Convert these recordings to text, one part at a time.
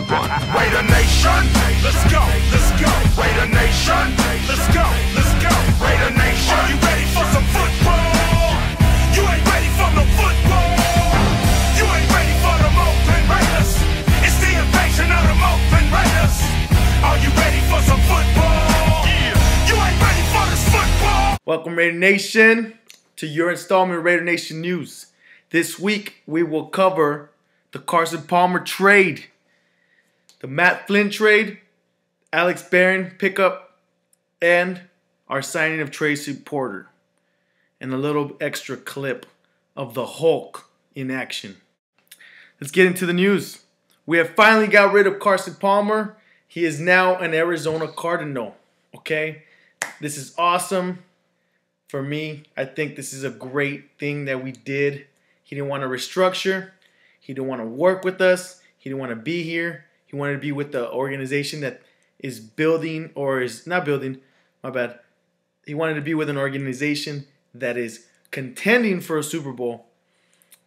one. Raider Nation, let's go, let's go. Raider Nation, let's go, let's go. Raider Nation, are you ready for some football? You ain't ready for no football. You ain't ready for the Oakland Raiders. It's the invasion of the Oakland Raiders. Are you ready for some football? You ain't ready for this football. Welcome, Raider Nation, to your installment of Raider Nation News. This week, we will cover the Carson Palmer trade, the Matt Flynn trade, Alex Barron pickup, and our signing of Tracy Porter, and a little extra clip of the Hulk in action. Let's get into the news. We have finally got rid of Carson Palmer. He is now an Arizona Cardinal, okay? This is awesome for me. I think this is a great thing that we did. He didn't want to restructure. He didn't want to work with us. He didn't want to be here. He wanted to be with the organization that is building, or is not building, my bad. He wanted to be with an organization that is contending for a Super Bowl.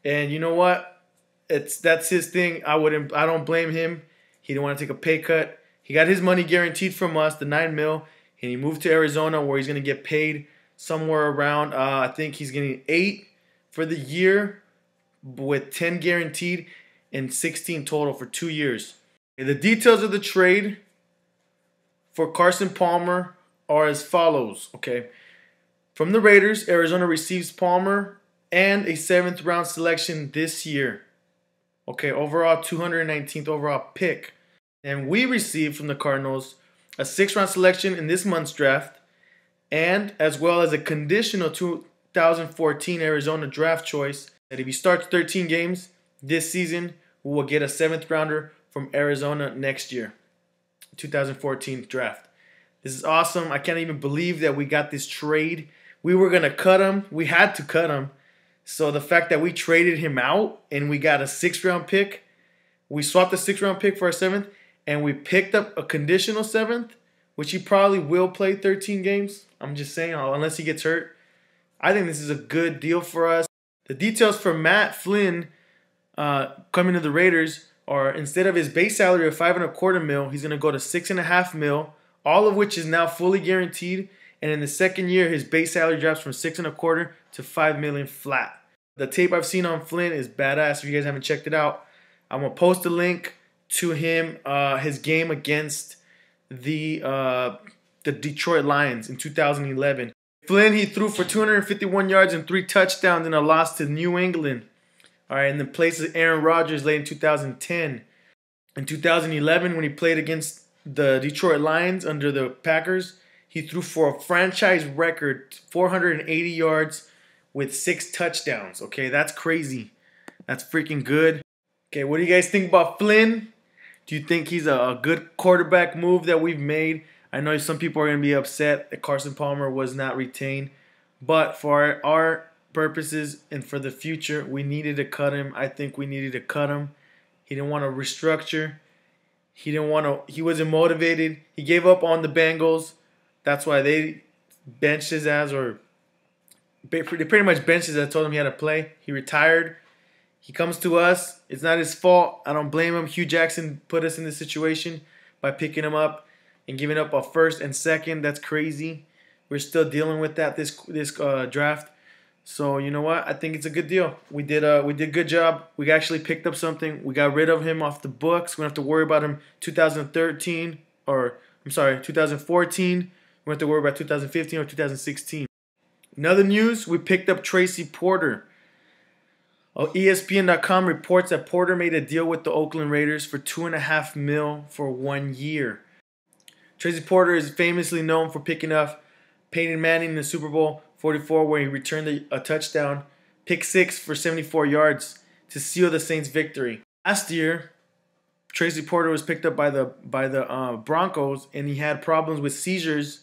And you know what? That's his thing. I don't blame him. He didn't want to take a pay cut. He got his money guaranteed from us, the $9 million, and he moved to Arizona where he's going to get paid somewhere around, I think he's getting 8 for the year, with 10 guaranteed and 16 total for 2 years. Okay, the details of the trade for Carson Palmer are as follows. Okay, from the Raiders, Arizona receives Palmer and a 7th round selection this year. Okay, overall 219th overall pick. And we received from the Cardinals a 6th round selection in this month's draft, and as well as a conditional 2014 Arizona draft choice that if he starts 13 games this season, we will get a 7th rounder from Arizona next year, 2014 draft. This is awesome. I can't even believe that we got this trade. We were going to cut him. We had to cut him. So the fact that we traded him out and we got a 6th round pick, we swapped the 6th round pick for a 7th, and we picked up a conditional 7th, which he probably will play 13 games. I'm just saying, unless he gets hurt. I think this is a good deal for us. The details for Matt Flynn coming to the Raiders are, instead of his base salary of $5.25 million, he's going to go to $6.5 million, all of which is now fully guaranteed. And in the second year, his base salary drops from $6.25 to $5 million flat. The tape I've seen on Flynn is badass. If you guys haven't checked it out, I'm going to post a link to him, his game against the Detroit Lions in 2011. Flynn, he threw for 251 yards and 3 touchdowns in a loss to New England. All right, in the place of Aaron Rodgers late in 2010. In 2011, when he played against the Detroit Lions under the Packers, he threw for a franchise record 480 yards with 6 touchdowns. Okay, that's crazy. That's freaking good. Okay, what do you guys think about Flynn? Do you think he's a good quarterback move that we've made? I know some people are going to be upset that Carson Palmer was not retained. But for our purposes and for the future, we needed to cut him. I think we needed to cut him. He didn't want to restructure. He wasn't motivated. He gave up on the Bengals. That's why they benched his ass, or they pretty much benched his ass, told him he had to play. He retired. He comes to us. It's not his fault. I don't blame him. Hugh Jackson put us in this situation by picking him up and giving up a 1st and 2nd. That's crazy. We're still dealing with that this draft. So you know what? I think it's a good deal. We did a good job. We actually picked up something. We got rid of him off the books. We don't have to worry about him 2014. We don't have to worry about 2015 or 2016. In other news, we picked up Tracy Porter. ESPN.com reports that Porter made a deal with the Oakland Raiders for $2.5 million for 1 year. Tracy Porter is famously known for picking up Peyton Manning in the Super Bowl 44, where he returned a touchdown, pick 6 for 74 yards to seal the Saints' victory. Last year, Tracy Porter was picked up by the Broncos, and he had problems with seizures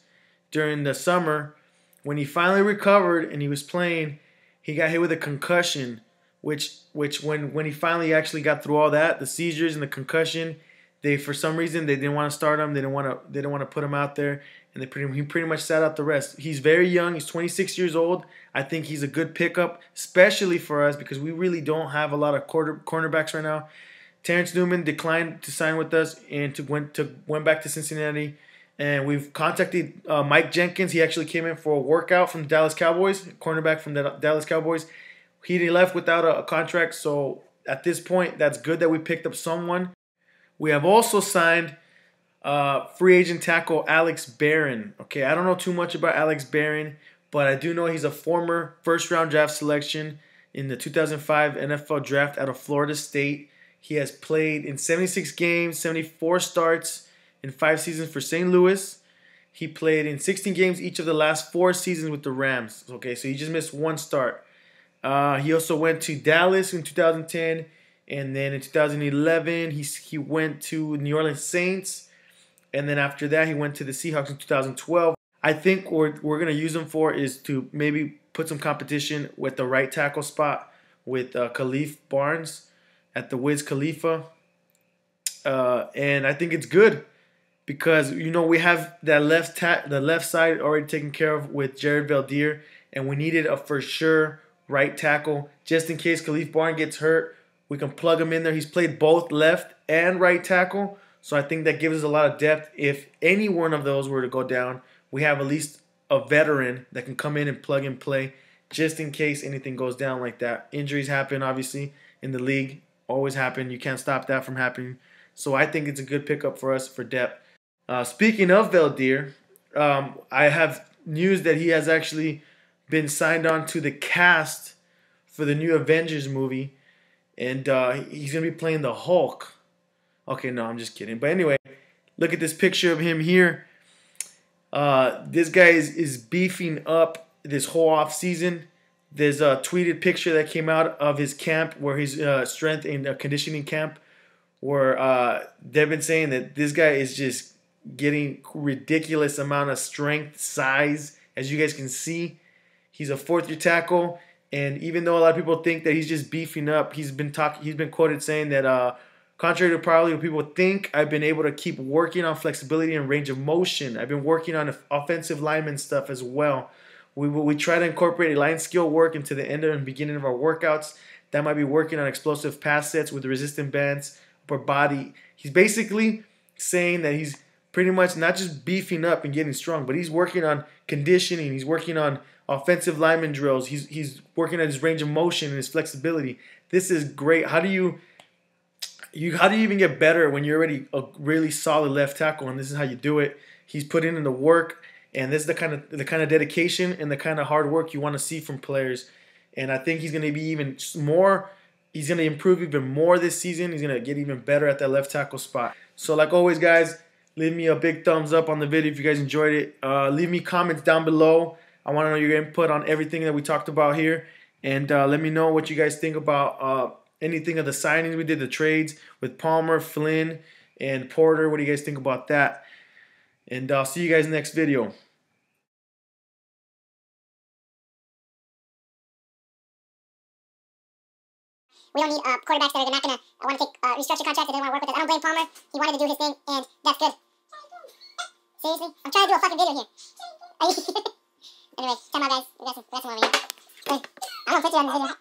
during the summer. When he finally recovered and he was playing, he got hit with a concussion, which when he finally actually got through all that, the seizures and the concussion, for some reason they didn't want to start him. They didn't want to put him out there, and he pretty much sat out the rest. He's very young. He's 26 years old. I think he's a good pickup, especially for us, because we really don't have a lot of cornerbacks right now. Terrence Newman declined to sign with us and went back to Cincinnati. And we've contacted Mike Jenkins. He actually came in for a workout from the Dallas Cowboys, cornerback from the Dallas Cowboys. He left without a contract, so at this point, that's good that we picked up someone. We have also signed free agent tackle Alex Barron. Okay, I don't know too much about Alex Barron, but I do know he's a former first-round draft selection in the 2005 NFL Draft out of Florida State. He has played in 76 games, 74 starts in 5 seasons for St. Louis. He played in 16 games each of the last 4 seasons with the Rams. Okay, so he just missed 1 start. He also went to Dallas in 2010, and then in 2011 he went to New Orleans Saints, and then after that he went to the Seahawks in 2012. I think what we're gonna use him for is to maybe put some competition with the right tackle spot with Khalif Barnes at the Wiz Khalifa, and I think it's good because we have that the left side already taken care of with Jared Valdir, and we needed a for sure right tackle just in case Khalif Barnes gets hurt. We can plug him in there. He's played both left and right tackle, so I think that gives us a lot of depth. If any one of those were to go down, we have at least a veteran that can come in and plug and play just in case anything goes down like that. Injuries happen, obviously, in the league. Always happen. You can't stop that from happening. So I think it's a good pickup for us for depth. Speaking of Valdir, I have news that he has actually been signed on to the cast for the new Avengers movie. And he's going to be playing the Hulk. Okay, no, I'm just kidding. But anyway, look at this picture of him here. This guy is beefing up this whole off season. There's a tweeted picture that came out of his camp, where his strength and conditioning camp, where they've been saying that this guy is just getting ridiculous amount of strength, size. As you guys can see, he's a 4th-year tackle, and even though a lot of people think that he's just beefing up, he's been quoted saying that contrary to probably what people think, I've been able to keep working on flexibility and range of motion. I've been working on offensive lineman stuff as well. We try to incorporate line skill work into the end and beginning of our workouts. That might be working on explosive pass sets with resistant bands, upper body. He's basically saying that he's pretty much not just beefing up and getting strong, but he's working on conditioning. He's working on offensive lineman drills. He's working on his range of motion and his flexibility. This is great. How do you even get better when you're already a really solid left tackle? And this is how you do it. He's putting in the work. And this is the kind of dedication and the kind of hard work you want to see from players. And I think he's going to be even more. He's going to improve even more this season. He's going to get even better at that left tackle spot. So like always, guys, leave me a big thumbs up on the video if you guys enjoyed it. Leave me comments down below. I want to know your input on everything that we talked about here. And let me know what you guys think about anything of the signings we did, the trades with Palmer, Flynn, and Porter. What do you guys think about that? And I'll see you guys in the next video. We don't need quarterbacks that are not going to want to take restructure contracts that they want to work with us. I don't blame Palmer. He wanted to do his thing, and that's good. Seriously? I'm trying to do a fucking video here. Anyway, time out, guys. We got some over here. Wait, I don't put you on the video.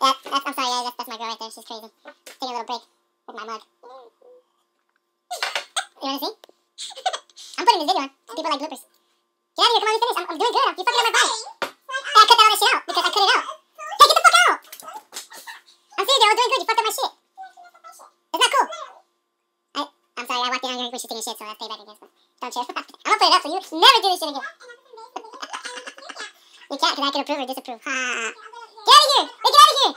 I'm sorry, guys. That's my girl right there. She's crazy. Taking a little break with my mug. You want to see? I'm putting this video on. People like bloopers. Get out of here. Come on, let me finish. I'm doing good. You're fucking on my body. Hey, I cut that other shit out because I cut it out. Hey, get the fuck out! I'm serious, I was doing good. You fucked up my shit. It's not cool. I'm sorry, I walked in on you when she's taking shit, so that's payback, I guess. But don't chill. I'm gonna put it up so you never do this shit again. You can't, because I can approve or disapprove. Ha! Get out of here! Hey, get out of here!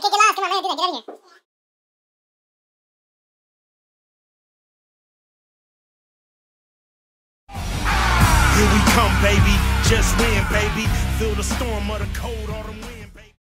Okay, get lost. Come on, let me do that. Get out of here. Here we come, baby. Just win, baby. Feel the storm of the cold autumn wind.